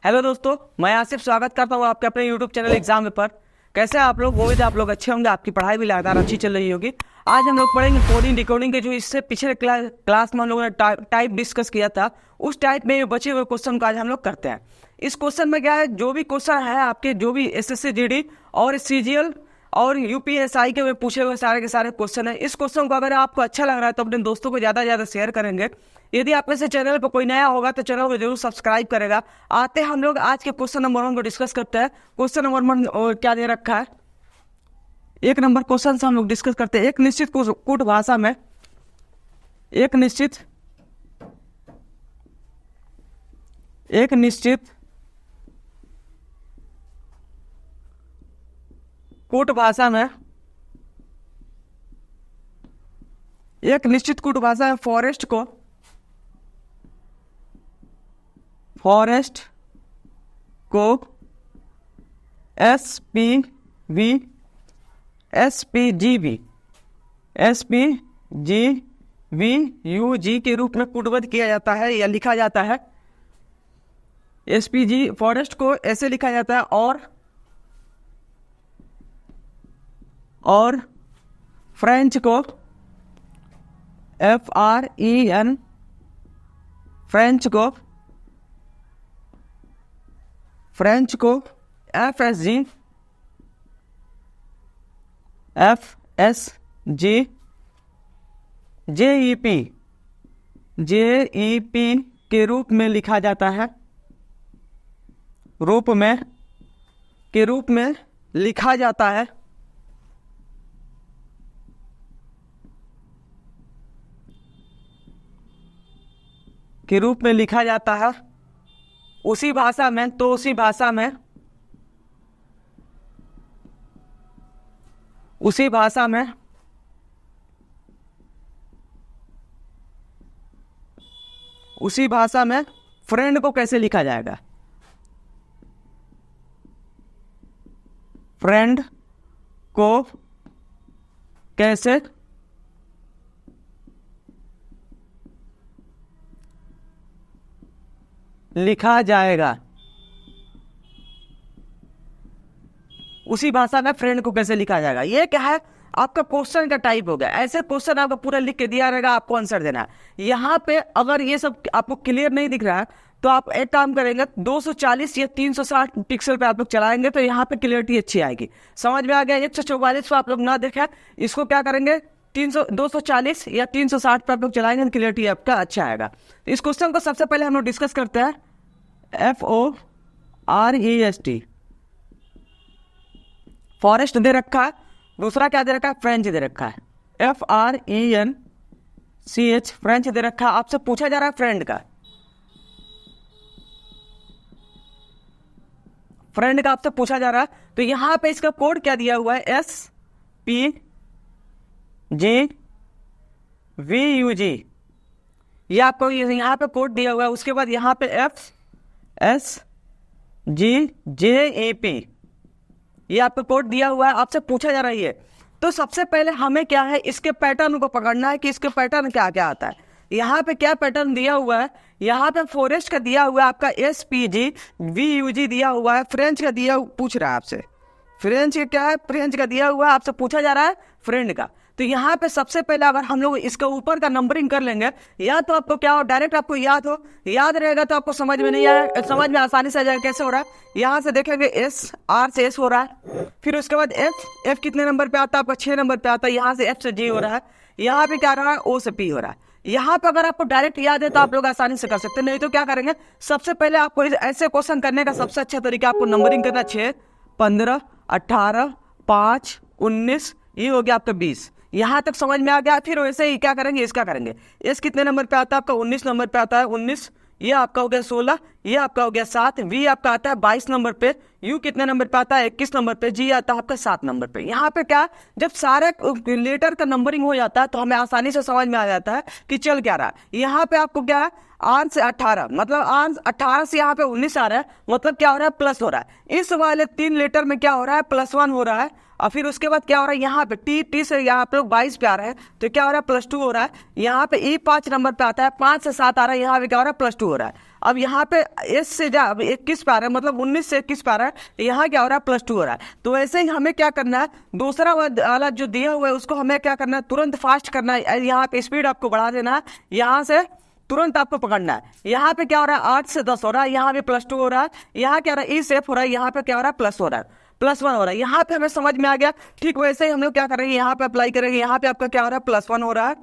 Hello दोस्तों, मैं आसिफ स्वागत करता हूँ आपके अपने यूट्यूब चैनल एग्जाम पर। कैसे हैं आप लोग? उम्मीद है आप लोग अच्छे होंगे, आपकी पढ़ाई भी लगातार अच्छी चल रही होगी। आज हम लोग पढ़ेंगे कोडिंग डिकोडिंग के जो इससे पिछले क्लास में हम लोगों ने टाइप डिस्कस किया था, उस टाइप में बचे हुए क्वेश्चन को आज हम लोग करते हैं। इस क्वेश्चन में क्या है, जो भी क्वेश्चन है आपके, जो भी एसएससी जीडी और सीजीएल और यूपीएसआई के में पूछे हुए सारे के सारे क्वेश्चन है। इस क्वेश्चन को अगर आपको अच्छा लग रहा है तो अपने दोस्तों को ज़्यादा से ज़्यादा शेयर करेंगे। यदि आप में से चैनल पर कोई नया होगा तो चैनल को जरूर सब्सक्राइब करेगा। आते हैं हम लोग आज के क्वेश्चन नंबर 1 को डिस्कस करते हैं। क्वेश्चन नंबर 1 और क्या दे रखा है, 1 नंबर क्वेश्चन से हम लोग डिस्कस करते हैं। एक निश्चित कूट भाषा में एक निश्चित कूट भाषा में फॉरेस्ट को एसपीजीवी के रूप में कूटबद्ध किया जाता है या लिखा जाता है। एसपीजी फॉरेस्ट को ऐसे लिखा जाता है और फ्रेंच को FREN फ्रेंच को FSG JEP के रूप में लिखा जाता है। के रूप में लिखा जाता है। के रूप में लिखा जाता है उसी भाषा में फ्रेंड को कैसे लिखा जाएगा? फ्रेंड को कैसे लिखा जाएगा? उसी भाषा में फ्रेंड को कैसे लिखा जाएगा? ये क्या है, आपका क्वेश्चन का टाइप हो गया। ऐसे क्वेश्चन आपका पूरा लिख के दिया रहेगा, आपको आंसर देना है। यहाँ पे अगर ये सब आपको क्लियर नहीं दिख रहा है तो आप एक काम करेंगे, 240 या 360 पिक्सल पे आप लोग चलाएंगे तो यहाँ पे क्लियरिटी अच्छी आएगी। समझ में आ गया? 144 पे आप लोग ना देखें, इसको क्या करेंगे, 240 या 360 पे आप लोग चलाएंगे, क्लियरिटी आपका अच्छा आएगा। इस क्वेश्चन को सबसे पहले हम लोग डिस्कस करते हैं। FOREST फॉरेस्ट दे रखा है, दूसरा क्या दे रखा है, फ्रेंच दे रखा है। FRENCH फ्रेंच दे रखा है। आपसे पूछा जा रहा है फ्रेंड का आपसे पूछा जा रहा है, तो यहां पे इसका कोड क्या दिया हुआ है, SPGVUG, ये आपको यहां पे कोड दिया हुआ है। उसके बाद यहां पे FSGJEP, ये आपको कोड दिया हुआ है। आपसे पूछा जा रही है, तो सबसे पहले हमें क्या है, इसके पैटर्न को पकड़ना है कि इसके पैटर्न क्या क्या आता है। यहाँ पे क्या पैटर्न दिया हुआ है, यहाँ पे फॉरेस्ट का दिया हुआ है आपका SPGVUG दिया हुआ है। फ्रेंच का पूछ रहा है आपसे, फ्रेंच का क्या है, फ्रेंच का दिया हुआ है। आपसे पूछा जा रहा है फ्रेंड का। तो यहाँ पे सबसे पहले अगर हम लोग इसका ऊपर का नंबरिंग कर लेंगे, या तो आपको क्या हो, डायरेक्ट आपको याद रहेगा तो आपको समझ में नहीं आया, समझ में आसानी से आ जाएगा। कैसे हो रहा है, यहाँ से देखेंगे R से S हो रहा है, फिर उसके बाद F कितने नंबर पे आता है आपका, 6 नंबर पे आता है। यहाँ से F से G हो रहा है, यहाँ पे क्या रहा है, O से P हो रहा है। यहाँ पे अगर आपको डायरेक्ट याद है तो आप लोग आसानी से कर सकते हैं, नहीं तो क्या करेंगे, सबसे पहले आपको ऐसे क्वेश्चन करने का सबसे अच्छा तरीका आपको नंबरिंग करना, 6, 15, 18, 5, 19, ये हो गया आपका 20। यहाँ तक समझ में आ गया। फिर वैसे ही क्या करेंगे, इसका करेंगे। एस कितने नंबर पे आता है आपका, 19 नंबर पे आता है, 19, ये आपका हो गया 16, ये आपका हो गया 7, वी आपका आता है 22 नंबर पे, यू कितने नंबर पे आता है, 21 नंबर पे, जी आता है आपका 7 नंबर पे। यहाँ पे क्या, जब सारे लेटर का नंबरिंग हो जाता है तो हमें आसानी से समझ में आ जाता है कि चल क्या रहा है। यहाँ पे आपको क्या है, 8 से 18, मतलब 18 से यहाँ पे 19 आ रहा है, मतलब क्या हो रहा है, प्लस हो रहा है। इस वाले 3 लेटर में क्या हो रहा है, +1 हो रहा है। और फिर उसके बाद क्या हो रहा है, यहाँ पे टी से यहाँ आप लोग 22 पे आ रहे हैं, तो क्या हो रहा है, +2 हो रहा है। यहाँ पे E 5 नंबर पे आता है, 5 से 7 आ रहा है, यहाँ पे क्या हो रहा है, +2 हो रहा है। अब यहाँ पे S से 21 पे आ रहा है, मतलब 19 से 21 पे आ रहा है, यहाँ क्या हो रहा है, +2 हो रहा है। तो ऐसे ही हमें क्या करना है, दूसरा वाला जो दिया हुआ है उसको हमें क्या करना है, तुरंत फास्ट करना है। यहाँ पे स्पीड आपको बढ़ा देना है, यहाँ से तुरंत आपको पकड़ना है। यहाँ पे क्या हो रहा है, 8 से 10 हो रहा है, यहाँ पे +2 हो रहा है, यहाँ क्या हो रहा है, E सेफ हो रहा है, यहाँ पे क्या हो रहा है, प्लस हो रहा है, +1 हो रहा है। यहाँ पे हमें समझ में आ गया। ठीक वैसे ही हम लोग क्या करेंगे, यहाँ पे अप्लाई करेंगे, यहाँ पे आपका क्या हो रहा है, +1 हो रहा है।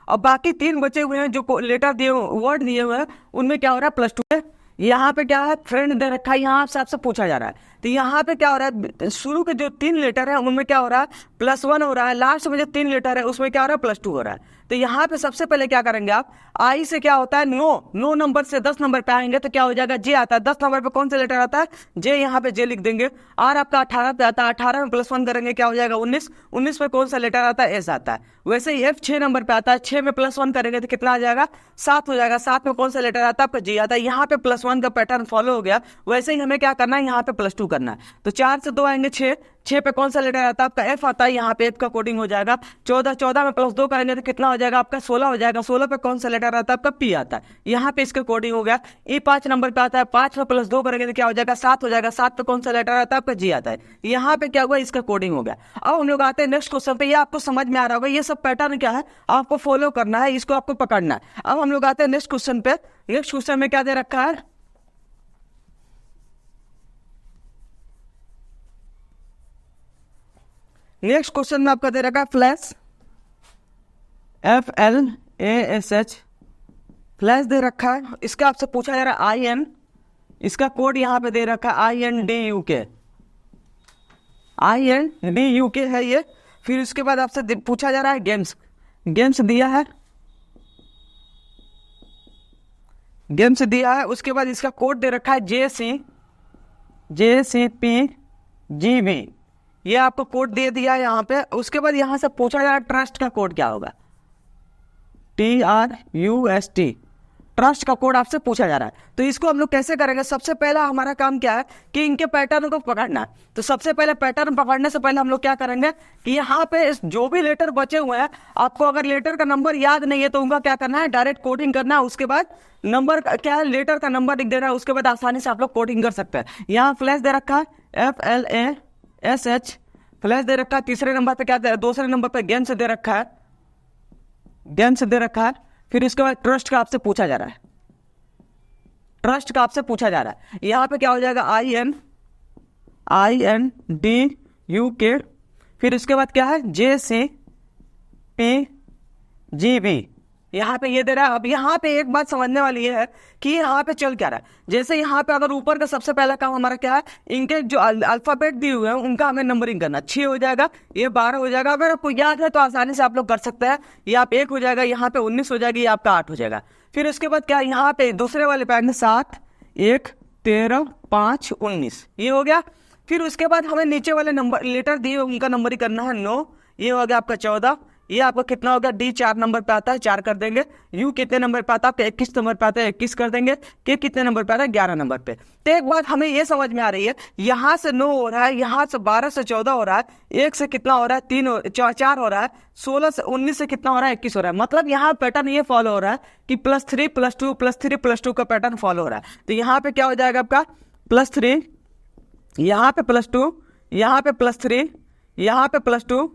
और बाकी 3 बचे हुए हैं जो लेटर दिए हुए, वर्ड दिए हुए हैं, उनमें क्या हो रहा है, +2 है। यहाँ पे क्या है, फ्रेंड दे रखा है, यहाँ से आपसे पूछा जा रहा है। तो यहाँ पे क्या हो रहा है, शुरू के जो 3 लेटर है उनमें क्या हो रहा है, +1 हो रहा है। लास्ट में जो 3 लेटर है उसमें क्या हो रहा है, +2 हो रहा है। तो यहाँ पे सबसे पहले क्या करेंगे आप, आई से क्या होता है, 9 नंबर से 10 नंबर पे आएंगे तो क्या हो जाएगा, जे आता है। 10 नंबर पे कौन सा लेटर आता है, जे, यहाँ पे जे लिख देंगे। आर आपका 18 पे आता है, 18 में +1 करेंगे क्या हो जाएगा, 19। 19 पे कौन सा लेटर आता है, एस आता है। वैसे ही F 6 नंबर पे आता है, 6 में +1 करेंगे तो कितना आ जाएगा, 7 हो जाएगा। 7 में कौन सा लेटर आता है, आपका जी आता है। यहाँ पे +1 का पैटर्न फॉलो हो गया। वैसे ही हमें क्या करना है, यहाँ पे +2 करना है। तो 4 से 2 आएंगे 6, 6 पे कौन सा लेटर आता है, आपका F आता है, यहाँ पे F का कोडिंग हो जाएगा। 14 में +2 करेंगे तो कितना हो जाएगा, आपका 16 हो जाएगा। 16 पे कौन सा लेटर आता है, आपका P आता है, यहाँ पे इसका कोडिंग हो गया। E 5 नंबर पे आता है, 5 में +2 करेंगे तो क्या हो जाएगा, 7 हो जाएगा। 7 पे कौन सा लेटर आता है, आपका G आता है, यहाँ पे क्या हुआ, इसका कोडिंग हो गया। अब हम लोग आते हैं नेक्स्ट क्वेश्चन पे। ये आपको समझ में आ रहा होगा, ये सब पैटर्न क्या है आपको फॉलो करना है, इसको आपको पकड़ना है। अब हम लोग आते हैं नेक्स्ट क्वेश्चन पे। नेक्स्ट क्वेश्चन में क्या दे रखा है, नेक्स्ट क्वेश्चन में आपका दे रखा है फ्लैश, FLASH, फ्लैश दे रखा है। इसका आपसे पूछा जा रहा है IN, इसका कोड यहाँ पे दे रखा है INDUK, INDUK है ये। फिर उसके बाद आपसे पूछा जा रहा है गेम्स दिया है, गेम्स दिया है। उसके बाद इसका कोड दे रखा है JCPGB, ये आपको कोड दे दिया है यहाँ पे। उसके बाद यहाँ से पूछा जा रहा है ट्रस्ट का कोड क्या होगा, TRUST, ट्रस्ट का कोड आपसे पूछा जा रहा है। तो इसको हम लोग कैसे करेंगे, सबसे पहला हमारा काम क्या है कि इनके पैटर्न को पकड़ना है। तो सबसे पहले पैटर्न पकड़ने से पहले हम लोग क्या करेंगे कि यहाँ पे जो भी लेटर बचे हुए हैं, आपको अगर लेटर का नंबर याद नहीं है तो उनका क्या करना है, डायरेक्ट कोडिंग करना है। उसके बाद नंबर क्या है, लेटर का नंबर लिख देना है। उसके बाद आसानी से आप लोग कोडिंग कर सकते हैं। यहाँ फ्लैश दे रखा है FLASH, फ्लैश दे रखा है। तीसरे नंबर पे क्या दे, दूसरे नंबर पे गेम्स दे रखा है, गेम्स दे रखा है। फिर इसके बाद ट्रस्ट का आपसे पूछा जा रहा है, ट्रस्ट का आपसे पूछा जा रहा है। यहाँ पे क्या हो जाएगा, INDUK। फिर इसके बाद क्या है, JCPGB, यहाँ पे ये दे रहा है। अब यहाँ पे एक बात समझने वाली है कि यहाँ पे चल क्या रहा है। जैसे यहाँ पे अगर ऊपर का सबसे पहला काम हमारा क्या है, इनके जो अल्फाबेट दिए हुए हैं उनका हमें नंबरिंग करना। 6 हो जाएगा, ये 12 हो जाएगा। अगर आपको याद है तो आसानी से आप लोग कर सकते हैं। ये आप 1 हो जाएगा, यहाँ पे 19 हो जाएगी, ये आपका 8 हो जाएगा। फिर उसके बाद क्या, यहाँ पे दूसरे वाले पे आएंगे 7, 1, 13, 5, 19, ये हो गया। फिर उसके बाद हमें नीचे वाले नंबर लेटर दिए उनका नंबरिंग करना है 9, ये हो गया आपका 14। ये आपका कितना होगा, D 4 नंबर पे आता है, 4 कर देंगे। U कितने नंबर पे आता है, आपका 21 नंबर पे आता है, 21 कर देंगे। K कितने नंबर पे आता है, 11 नंबर पे। तो एक बात हमें ये समझ में आ रही है, यहाँ से 9 हो रहा है, यहाँ से 12 से 14 हो रहा है, 1 से कितना हो रहा है, 4 हो रहा है, 16 से 19 से कितना हो रहा है, 21 हो रहा है। मतलब यहाँ पैटर्न ये फॉलो हो रहा है कि +3 +2 +3 +2 का पैटर्न फॉलो हो रहा है। तो यहाँ पे क्या हो जाएगा आपका +3, यहाँ पे +2, यहाँ पे +3, यहाँ पे +2,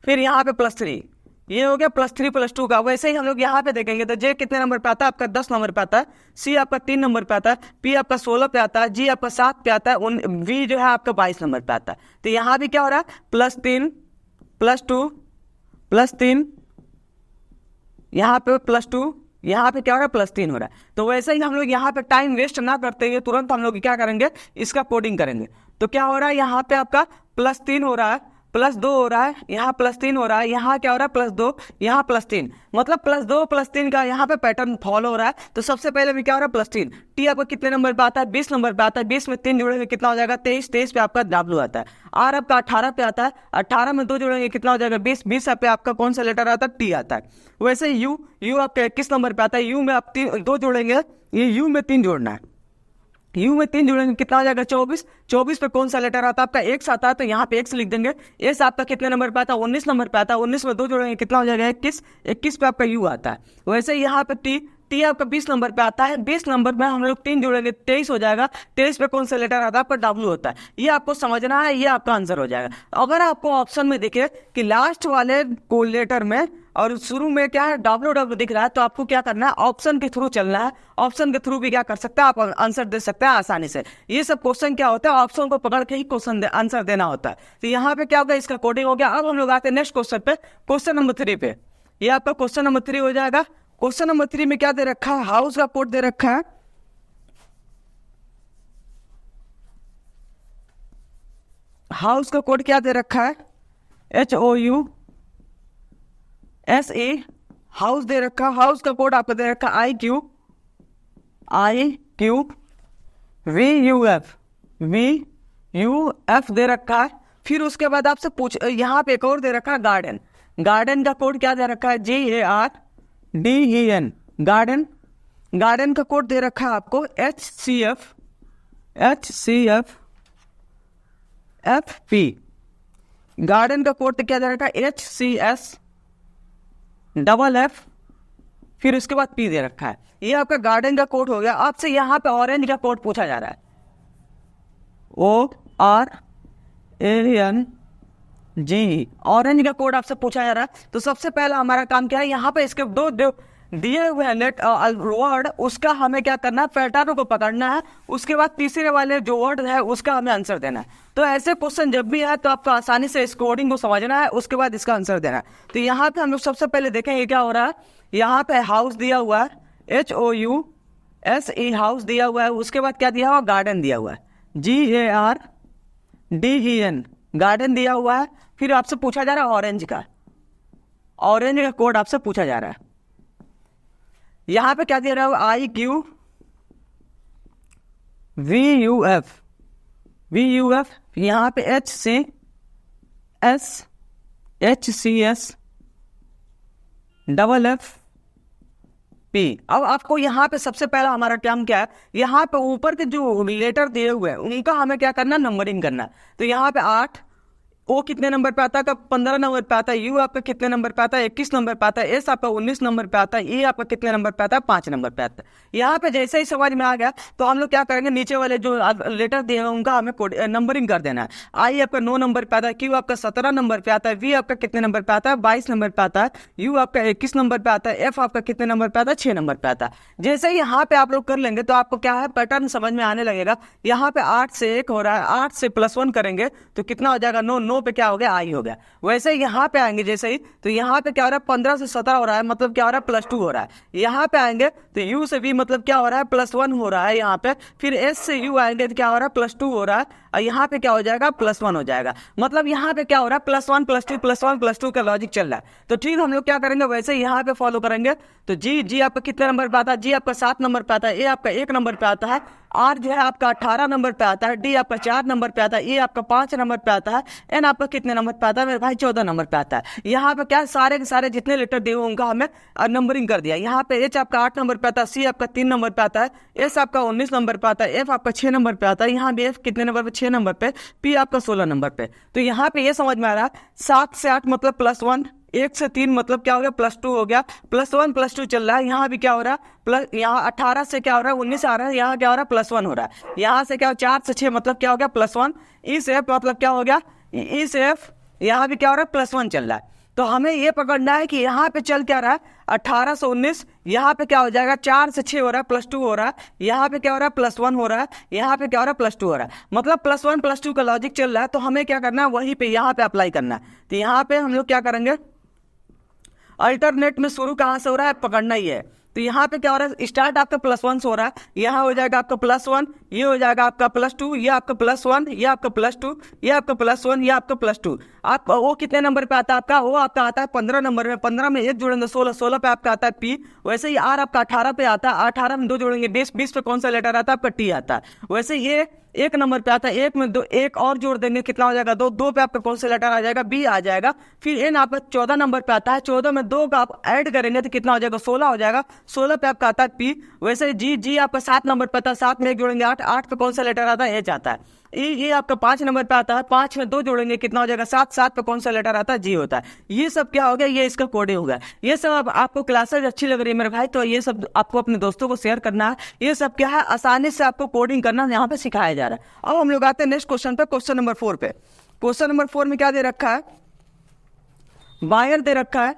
फिर यहाँ पे +3, ये हो गया +3 +2 का। वैसे ही हम लोग यहाँ पे देखेंगे तो J कितने नंबर पे आता है, आपका 10 नंबर पे आता है। C आपका 3 नंबर पे आता है। P आपका 16 पे आता है। G आपका 7 पे आता है। V जो है आपका 22 नंबर पे आता है। तो यहाँ भी क्या हो रहा है, +3 +2 +3, यहाँ पे +2, यहाँ पे क्या हो रहा है, +3 हो रहा है। तो वैसे ही हम लोग यहाँ पे टाइम वेस्ट ना करते हुए तुरंत हम लोग क्या करेंगे, इसका कोडिंग करेंगे। तो क्या हो रहा है, यहाँ पे आपका +3 हो रहा है, +2 हो रहा है, यहाँ +3 हो रहा है, यहाँ क्या हो रहा है, +2, यहाँ +3, मतलब +2 +3 का यहाँ पे पैटर्न फॉलो हो रहा है। तो सबसे पहले में क्या हो रहा है, +3। T आपको कितने नंबर पे आता है, 20 नंबर पे आता है। 20 में 3 जोड़ेंगे कितना हो जाएगा, 23, 23 पे आपका W आता है। R आपका 18 पे आता है, 18 में 2 जोड़ेंगे कितना हो जाएगा, 20, 20 पे आपका कौन सा लेटर आता है, T आता है। वैसे U आपका 21 नंबर पे आता है। U में आप 2 जोड़ेंगे, ये U में 3 जोड़ना है। यू में 3 जुड़ेंगे कितना हो जाएगा 24। 24 पे कौन सा लेटर आता है आपका एक्स आता है, तो यहाँ पे एक्स लिख देंगे। एस आपका कितने नंबर पे आता है 19 नंबर पे आता है। 19 में 2 जोड़ेंगे कितना हो जाएगा 21। 21 पे आपका यू आता है। वैसे यहाँ पे टी आपका 20 नंबर पे आता है। 20 नंबर में हम लोग 3 जोड़ेंगे 23 हो जाएगा। 23 पे कौन सा लेटर आता है आपका डब्ल्यू होता है। ये आपको समझना है, ये आपका आंसर हो जाएगा। अगर आपको ऑप्शन में दिखे कि लास्ट वाले को लेटर में और शुरू में क्या है डब्ल्यू दिख रहा है, तो आपको क्या करना है ऑप्शन के थ्रू चलना है। ऑप्शन के थ्रू भी क्या कर सकते हैं आप आंसर दे सकते हैं आसानी से। ये सब क्वेश्चन क्या होता है ऑप्शन को पकड़ के ही क्वेश्चन आंसर देना होता है। तो यहाँ पे क्या होगा इसका कोडिंग हो गया। अब हम लोग आते हैं नेक्स्ट क्वेश्चन पे, क्वेश्चन नंबर 3 पे। ये आपका क्वेश्चन नंबर 3 हो जाएगा। क्वेश्चन नंबर 3 में क्या दे रखा है, हाउस का कोड दे रखा है। हाउस का कोड क्या दे रखा है HOUSE हाउस दे रखा। हाउस का कोड आपको दे रखा IQ VUF दे रखा है। फिर उसके बाद आपसे पूछ यहाँ पे एक और दे रखा है गार्डन। गार्डन का कोड क्या दे रखा है GARDEN गार्डन का कोड दे रखा है आपको HCFP। गार्डन का कोड क्या दे रखा है HCSFF फिर उसके बाद P दे रखा है। ये आपका गार्डन का कोड हो गया। आपसे यहाँ पे ऑरेंज का कोड पूछा जा रहा है ORANG ऑरेंज का कोड आपसे पूछा जा रहा है। तो सबसे पहला हमारा काम क्या है, यहाँ पे इसके दो दिए हुए हैं वर्ड, उसका हमें क्या करना है पैटर्न को पकड़ना है। उसके बाद तीसरे वाले जो वर्ड है उसका हमें आंसर देना है। तो ऐसे क्वेश्चन जब भी है तो आपको आसानी से इस कोडिंग को समझना है, उसके बाद इसका आंसर देना है। तो यहाँ पे हम लोग सबसे पहले देखेंगे क्या हो रहा है। यहाँ पे हाउस दिया हुआ है HOUSE हाउस दिया हुआ है। उसके बाद क्या दिया हुआ गार्डन दिया हुआ है GARDEN गार्डन दिया हुआ है। फिर आपसे पूछा जा रहा है ऑरेंज का कोड आपसे पूछा जा रहा है। यहाँ पे क्या दिया रहा है IQ VUF यहाँ पे HCSFF अब आपको यहाँ पे सबसे पहला हमारा काम क्या है, यहाँ पे ऊपर के जो लेटर दिए हुए हैं उनका हमें क्या करना नंबरिंग करना। तो यहाँ पे 8 ओ कितने नंबर पे आता है 15 नंबर पे आता है। यू आपका कितने नंबर पे आता है 21 नंबर पे आता है। एस आपका 19 नंबर पे आता है। ए आपका कितने नंबर पे आता है 5 नंबर पे आता है। यहाँ पे जैसे ही समझ में आ गया तो हम लोग क्या करेंगे नीचे वाले जो लेटर दिए हैं उनका हमें नंबरिंग कर देना है। आई आपका 9 नंबर पे आता है। क्यू आपका 17 नंबर पे आता है। वी आपका कितने नंबर पे आता है 22 नंबर पे आता है। यू आपका 21 नंबर पे आता है। एफ आपका कितने नंबर पे आता है 6 नंबर पे आता है। जैसे ही यहाँ पे आप लोग कर लेंगे तो आपको क्या है पैटर्न समझ में आने लगेगा। यहाँ पे 8 से 1 हो रहा है, 8 से +1 करेंगे तो कितना हो जाएगा 9। 9 पे क्या हो गया आई हो गया। वैसे यहाँ पे आएंगे जैसे ही तो यहाँ पे क्या हो रहा है 15 से 17 हो रहा है, मतलब क्या हो रहा है +2 हो रहा है। यहाँ पे आएंगे तो यू से भी मतलब क्या हो रहा है +1 हो रहा है यहाँ पे। फिर एस से यू आएंगे तो क्या हो रहा है +2 हो रहा है और यहाँ पे क्या हो जाएगा +1 हो जाएगा। मतलब यहाँ पे क्या हो रहा है +1 +2 +1 +2 का लॉजिक चल रहा है। तो ठीक हम लोग क्या करेंगे वैसे यहाँ पे फॉलो करेंगे। तो जी आपका कितने नंबर पे आता है, जी आपका 7 नंबर पे आता है। ए आपका 1 नंबर पे आता है। आर जो है आपका 18 नंबर पे आता है। डी आपका 4 नंबर पे आता है। ए आपका 5 नंबर पे आता है। एन आपका कितने नंबर पे आता है मेरे भाई 14 नंबर पे आता है। यहाँ पे क्या सारे के सारे जितने लेटर दिए उनका हमें नंबरिंग कर दिया। यहाँ पे एच आपका 8 नंबर पे आता है। सी आपका 3 नंबर पे आता है। एस आपका 19 नंबर पे आता है। एफ आपका 6 नंबर पे आता है। यहाँ भी एफ कितने नंबर पे 6 नंबर पे। पी आपका 16 नंबर पे। तो यहाँ पे ये समझ में आ रहा है 7 से 8 मतलब +1, 1 से 3 मतलब क्या हो गया +2 हो गया। +1 +2 चल रहा है। यहाँ भी क्या हो रहा है यहाँ 18 से क्या हो रहा है 19 आ रहा है। यहाँ क्या हो रहा है +1 हो रहा है। यहाँ से क्या 4 से 6 मतलब क्या हो गया +1। इस एफ मतलब क्या हो गया इस एफ यहाँ भी क्या हो रहा है +1 चल रहा है। तो हमें ये पकड़ना है कि यहाँ पे चल क्या रहा है 18 से 19। यहाँ पे क्या हो जाएगा 4 से 6 हो रहा है +2 हो रहा है। यहाँ पे क्या हो रहा है +1 हो रहा है। यहाँ पे क्या हो रहा है +2 हो रहा है। मतलब +1 +2 का लॉजिक चल रहा है। तो हमें क्या करना है वहीं पे यहाँ पे अप्लाई करना है। तो यहाँ पे हम लोग क्या करेंगे अल्टरनेट में शुरू कहाँ से हो रहा है पकड़ना ही है। तो यहाँ पे क्या हो रहा है स्टार्ट आपका +1 से हो रहा है। यहाँ हो जाएगा आपका +1, ये हो जाएगा आपका +2, ये आपका +1, ये आपका +2, ये आपका +1, ये आपका +2। आप वो कितने नंबर पे आता है आपका वो आपका आता है 15 नंबर में। 15 में 1 जोड़ेंगे 16, 16 पे आपका आता है पी। वैसे ही आर आपका 18 पे आता है। 18 में 2 जोड़ेंगे 20, 20 पे कौन सा लेटर आता है आपका टी आता है। वैसे ये एक नंबर पे आता है, एक में दो, एक और जोड़ देंगे कितना हो जाएगा 2, 2 पे आपका कौन सा लेटर आ जाएगा, बी आ जाएगा। फिर एन आपका 14 नंबर पे आता है, 14 में 2 का आप ऐड करेंगे तो कितना हो जाएगा 16 हो जाएगा, 16 पे आपका आता है पी। वैसे जी, जी आपका 7 नंबर पे आता है, 7 में एक जोड़ेंगे 8, 8 पे कौन सा लेटर आता है एच आता है। ये आपका 5 नंबर पे आता है, 5 में 2 जोड़ेंगे कितना हो जाएगा 7, 7 पे कौन सा लेटर आता है जी होता है। ये सब क्या हो गया, ये इसका कोडिंग हो गया। ये सब आपको क्लासेज अच्छी लग रही है मेरे भाई, तो ये सब आपको अपने दोस्तों को शेयर करना है। ये सब क्या है, आसानी से आपको कोडिंग करना यहाँ पे सिखाया जा रहा है। अब हम लोग आते हैं नेक्स्ट क्वेश्चन पे, क्वेश्चन नंबर 4 पे। क्वेश्चन नंबर 4 में क्या दे रखा है, वायर दे रखा है,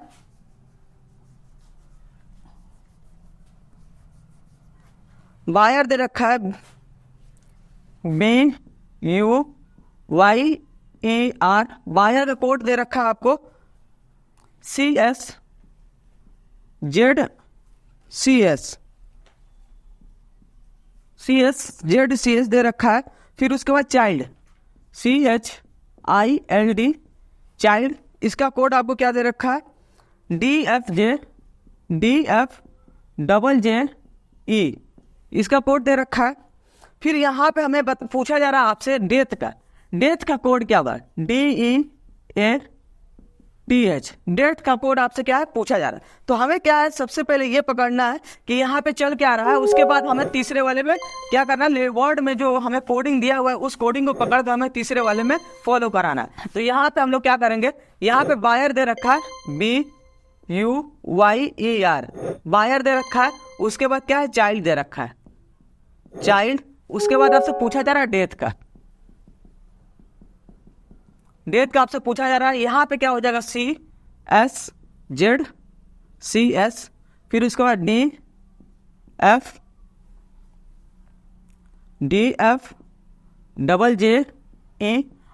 वायर दे रखा है BUYER, वायर का कोड दे रखा है आपको CSZCS दे रखा है। फिर उसके बाद चाइल्ड CHILD, चाइल्ड, इसका कोड आपको क्या दे रखा है DFJE, इसका कोड दे रखा है। फिर यहाँ पे हमें पूछा जा रहा है आपसे डेथ का, डेथ का कोड क्या होगा DEATH, डेथ का कोड आपसे क्या है पूछा जा रहा है। तो हमें क्या है, सबसे पहले ये पकड़ना है कि यहाँ पे चल क्या रहा है, उसके बाद हमें तीसरे वाले में क्या करना है, वर्ड में जो हमें कोडिंग दिया हुआ है उस कोडिंग को पकड़ कर हमें तीसरे वाले में फॉलो कराना है। तो यहाँ पे हम लोग क्या करेंगे, यहाँ पे वायर दे रखा है BUYER, वायर दे रखा है। उसके बाद क्या है, चाइल्ड दे रखा है, चाइल्ड। उसके बाद आपसे पूछा जा रहा है डेथ का, डेथ का आपसे पूछा जा रहा है। यहाँ पे क्या हो जाएगा CSZCS, फिर उसके बाद DFJE,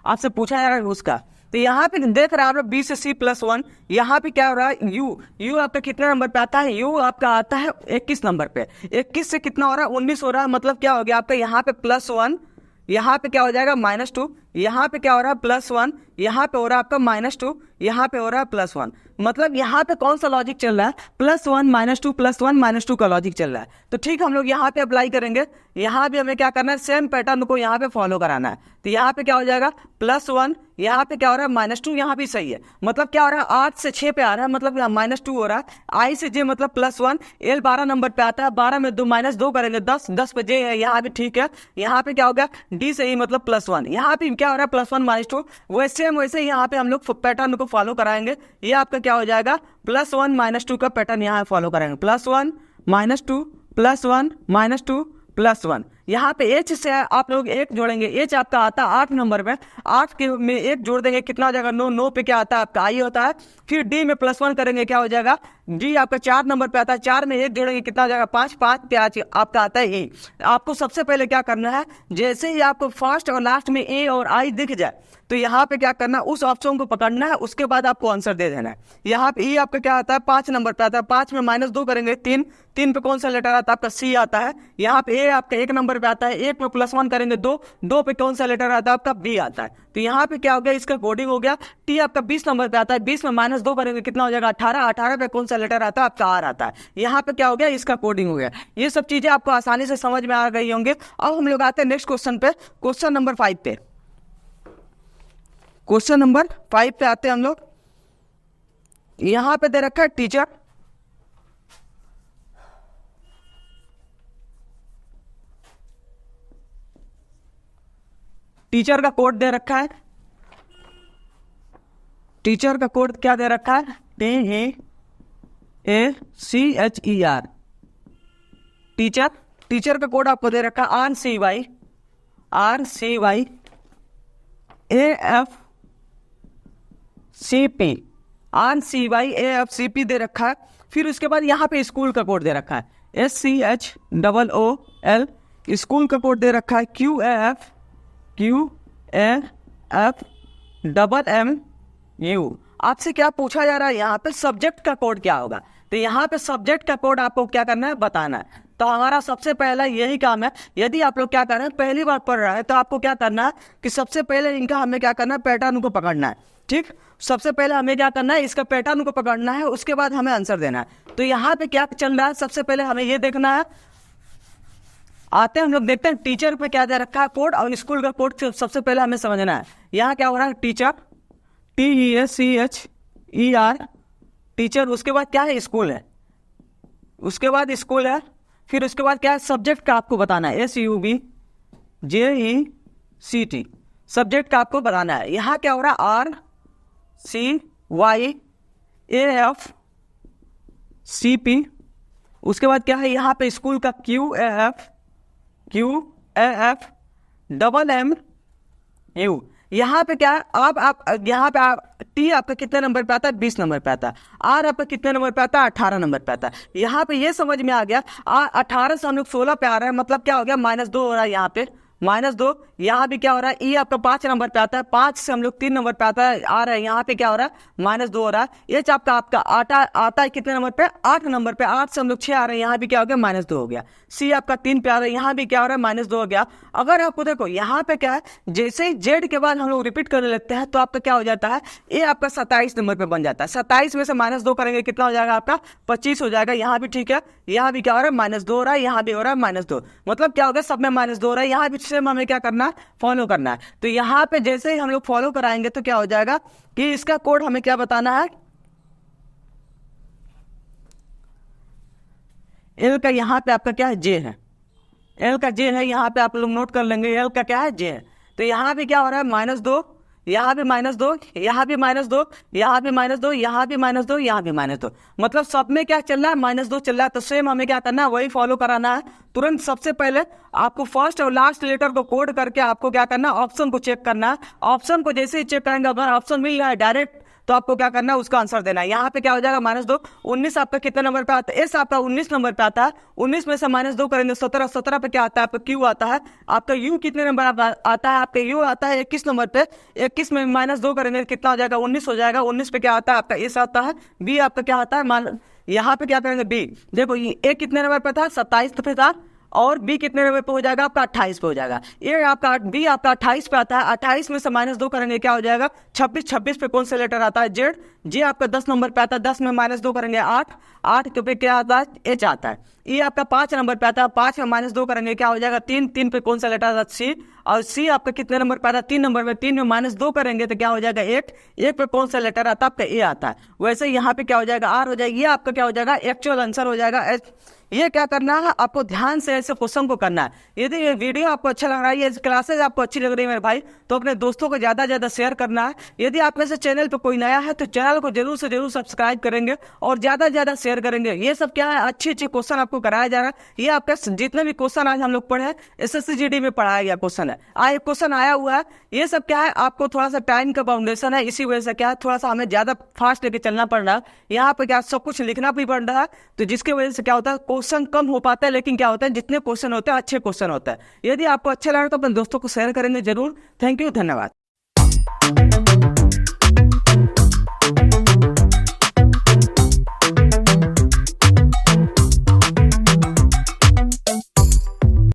आपसे पूछा जा रहा है उसका। तो यहाँ पे देख रहा है आप लोग B से C+1, यहाँ पे क्या हो रहा है U आपका कितना नंबर पे आता है, U आपका आता है 21 नंबर पे। 21 से कितना हो रहा है 19 हो रहा है, मतलब क्या हो गया आपका यहाँ पे +1, यहाँ पे क्या हो जाएगा -2, यहाँ पे क्या हो रहा है +1, यहाँ पे हो रहा है आपका -2, यहाँ पे हो रहा है +1। मतलब यहाँ पे कौन सा लॉजिक चल रहा है, +1 -2 +1 -2 का लॉजिक चल रहा है। तो ठीक, हम लोग यहाँ पे अप्लाई करेंगे। यहाँ भी हमें क्या करना है, सेम पैटर्न को यहाँ पे फॉलो कराना है। तो यहाँ पे क्या हो जाएगा +1, यहाँ पे क्या हो रहा है -2, यहाँ भी सही है। मतलब क्या हो रहा है 8 से 6 पे आ रहा है, मतलब -2 हो रहा है। I से J मतलब +1, L 12 नंबर पे आता है, 12 में 2 -2 करेंगे 10, 10 पे J है, यहाँ भी ठीक है। यहाँ पे क्या हो गया D से E मतलब +1, यहाँ पे क्या हो रहा है +1 -2। वैसे यहाँ पे हम लोग पैटर्न को फॉलो कराएंगे। ये आपका क्या हो जाएगा +1 -2 का पैटर्न यहाँ फॉलो कराएंगे, +1 -2 +1 -2 +1। यहाँ पे H से आप लोग 1 जोड़ेंगे, H आपका आता है 8 नंबर पे, 8 के में 1 जोड़ देंगे कितना हो जाएगा 9, 9 पे क्या आता है आपका I होता है। फिर D में +1 करेंगे क्या हो जाएगा, D आपका 4 नंबर पे आता है, 4 में 1 जोड़ेंगे कितना हो जाएगा 5, 5 पे आपका आता है E। आपको सबसे पहले क्या करना है, जैसे ही आपको फर्स्ट और लास्ट में A और I दिख जाए तो यहाँ पे क्या करना है, उस ऑप्शन को पकड़ना है, उसके बाद आपको आंसर दे देना है। यहाँ पे E आपका क्या आता है 5 नंबर पे आता है, 5 में -2 करेंगे 3, 3 पे कौन सा लेटर आता है आपका C आता है। यहाँ पे A आपका 1 नंबर पे आता है, 1 में +1 करेंगे 2, 2 पे कौन सा लेटर आता है आपका B आता है। तो यहाँ पे क्या हो गया, इसका कोडिंग हो गया। T आपका 20 नंबर पे आता है, 20 में -2 करेंगे कितना हो जाएगा 18, 18 पे कौन सा लेटर आता है आपका R आता है। यहाँ पे क्या हो गया, इसका कोडिंग हो गया। ये सब चीजें आपको आसानी से समझ में आ गई होंगे। अब हम लोग आते हैं नेक्स्ट क्वेश्चन पे, क्वेश्चन नंबर 5 पे। क्वेश्चन नंबर 5 पे आते हैं हम लोग। यहां पे दे रखा है टीचर, टीचर का कोड दे रखा है, टीचर का कोड क्या दे रखा है TACHER, टीचर। टीचर का कोड आपको दे रखा है RCY AFCP दे रखा है। फिर उसके बाद यहाँ पे स्कूल का कोड दे रखा है SCHOOL, स्कूल का कोड दे रखा है QAFMMU। आपसे क्या पूछा जा रहा है, यहाँ पे सब्जेक्ट का कोड क्या होगा। तो यहाँ पे सब्जेक्ट का कोड आपको क्या करना है, बताना है। तो हमारा सबसे पहला यही काम है। यदि आप लोग क्या कर रहे हैं, पहली बार पढ़ रहा है, तो आपको क्या करना है कि सबसे पहले इनका हमें क्या करना है, पैटर्न को पकड़ना है। ठीक, सबसे पहले हमें क्या करना है, इसका पैटर्न को पकड़ना है, उसके बाद हमें आंसर देना है। तो यहाँ पे क्या चल रहा है, सबसे पहले हमें ये देखना है आते हैं हम लोग देखते हैं टीचर पे क्या दे रखा है कोड, और स्कूल का कोड सबसे पहले हमें समझना है। यहाँ क्या हो रहा है, टीचर, TEACHER, टीचर। उसके बाद क्या है, स्कूल है, उसके बाद स्कूल है, फिर उसके बाद क्या है, सब्जेक्ट का आपको बताना है, SUBJECT, सब्जेक्ट का आपको बताना है। यहाँ क्या हो रहा है, RCYAFCP। उसके बाद क्या है, यहाँ पे स्कूल का QAFMMU। यहाँ पे क्या है, आप यहाँ पे T आपका कितने नंबर पे आता है, 20 नंबर पे आता है। R आपका कितने नंबर पे आता है, 18 नंबर पे आता है। यहाँ पे ये समझ में आ गया, 18 से हम लोग 16 पे आ रहे हैं, मतलब क्या हो गया, -2 हो रहा है यहाँ पे, -2। यहाँ भी क्या हो रहा है, E आपका 5 नंबर पे आता है, 5 से हम लोग 3 नंबर पे आता है, आ रहा है, यहाँ पे क्या हो रहा है, -2 हो रहा है। H आपका आता है कितने नंबर पे, 8 नंबर पे, 8 से हम लोग 6 आ रहे हैं, यहाँ भी क्या हो गया, -2 हो गया। C आपका 3 पे आ रहा है, यहाँ भी क्या हो रहा है, -2 हो गया। अगर आपको देखो यहाँ पे क्या है, जैसे ही Z के बाद हम लोग रिपीट करने लगते हैं तो आपका क्या हो जाता है, A आपका 27 नंबर पे बन जाता है। 27 में से -2 करेंगे, कितना हो जाएगा आपका, 25 हो जाएगा। यहाँ भी ठीक है, यहाँ भी क्या हो रहा है, -2 हो रहा है, यहाँ भी हो रहा है -2, मतलब क्या हो गया, सब में -2 हो रहा है। यहाँ भी सेम हमें क्या करना है, फॉलो करना है। तो यहाँ पे जैसे ही हम लोग फॉलो कराएंगे तो क्या हो जाएगा कि इसका कोड हमें क्या बताना है, L का यहाँ पे आपका क्या है, J है, L का J है, यहाँ पे आप लोग नोट कर लेंगे, L का क्या है, J है। तो यहाँ पे क्या हो रहा है, -2, यहाँ भी -2, यहाँ भी -2, यहाँ भी -2, यहाँ भी -2, यहाँ भी -2, मतलब सब में क्या चल रहा है, -2 चल रहा है। तो सेम हमें क्या करना है, वही फॉलो कराना है। तुरंत सबसे पहले आपको फर्स्ट और लास्ट लेटर को कोड करके आपको क्या करना है, ऑप्शन को चेक करना है। ऑप्शन को जैसे ही चेक करेंगे, अगर ऑप्शन मिल रहा है डायरेक्ट, तो आपको क्या करना है, उसका आंसर देना है। यहाँ पे क्या हो जाएगा, -2, 19 आपका कितने नंबर पे आता है, S आपका 19 नंबर पे आता है, 19 में से -2 करेंगे 17, 17 पे क्या आता है आपका, Q आता है। आपका U कितने नंबर आता है, आपका U आता है 21 नंबर पे, 21 में -2 करेंगे कितना हो जाएगा, 19 हो जाएगा। 19 पे क्या आता है आपका, S आता है। B आपका क्या आता है, यहाँ पे क्या करेंगे, B, देखो A कितने नंबर पे था, 27 पे था, और B कितने नंबर पे हो जाएगा आपका, 28 पे हो जाएगा। ये आपका B आपका 28 पे आता है, 28 में से -2 करेंगे क्या हो जाएगा, 26, 26 पे कौन सा लेटर आता है, Z। J आपका 10 नंबर पे आता है, 10 में -2 करेंगे 8, 8 पे क्या आता है, H आता है। E आपका 5 नंबर पे आता है, 5 में -2 करेंगे क्या हो जाएगा, 3, 3 पे कौन सा लेटर आता है, C। और C आपका कितने नंबर पे आता है, 3 नंबर में, 3 में -2 करेंगे तो क्या हो जाएगा, 1, 1 पे कौन सा लेटर आता है आपका, A आता है। वैसे यहाँ पे क्या हो जाएगा, R हो जाएगा। ये आपका क्या हो जाएगा, एक्चुअल आंसर हो जाएगा। ये क्या करना है, आपको ध्यान से ऐसे क्वेश्चन को करना है। यदि ये वीडियो आपको अच्छा लग रहा है, ये क्लासेज आपको अच्छी लग रही है मेरे भाई, तो अपने दोस्तों को ज़्यादा ज़्यादा शेयर करना है। यदि आप में से चैनल पे कोई नया है तो चैनल को जरूर से जरूर सब्सक्राइब करेंगे और ज़्यादा से ज़्यादा शेयर करेंगे। ये सब क्या है, अच्छे अच्छे क्वेश्चन आपको कराया जा रहा है। ये आपका जितने भी क्वेश्चन आज हम लोग पढ़े हैं, SSC GD में पढ़ाया गया क्वेश्चन है, आज क्वेश्चन आया हुआ है। ये सब क्या है, आपको थोड़ा सा टाइम का बाउंडेशन है, इसी वजह से क्या है, थोड़ा सा हमें ज़्यादा फास्ट लेके चलना पड़ रहा है। यहाँ पे क्या सब कुछ लिखना भी पड़ रहा है, तो जिसकी वजह से क्या होता है, क्वेश्चन कम हो पाता है, लेकिन क्या होता है, जितने क्वेश्चन होते हैं अच्छे क्वेश्चन होता है। यदि आपको अच्छा लगा तो अपने दोस्तों को शेयर करेंगे जरूर। थैंक यू, धन्यवाद।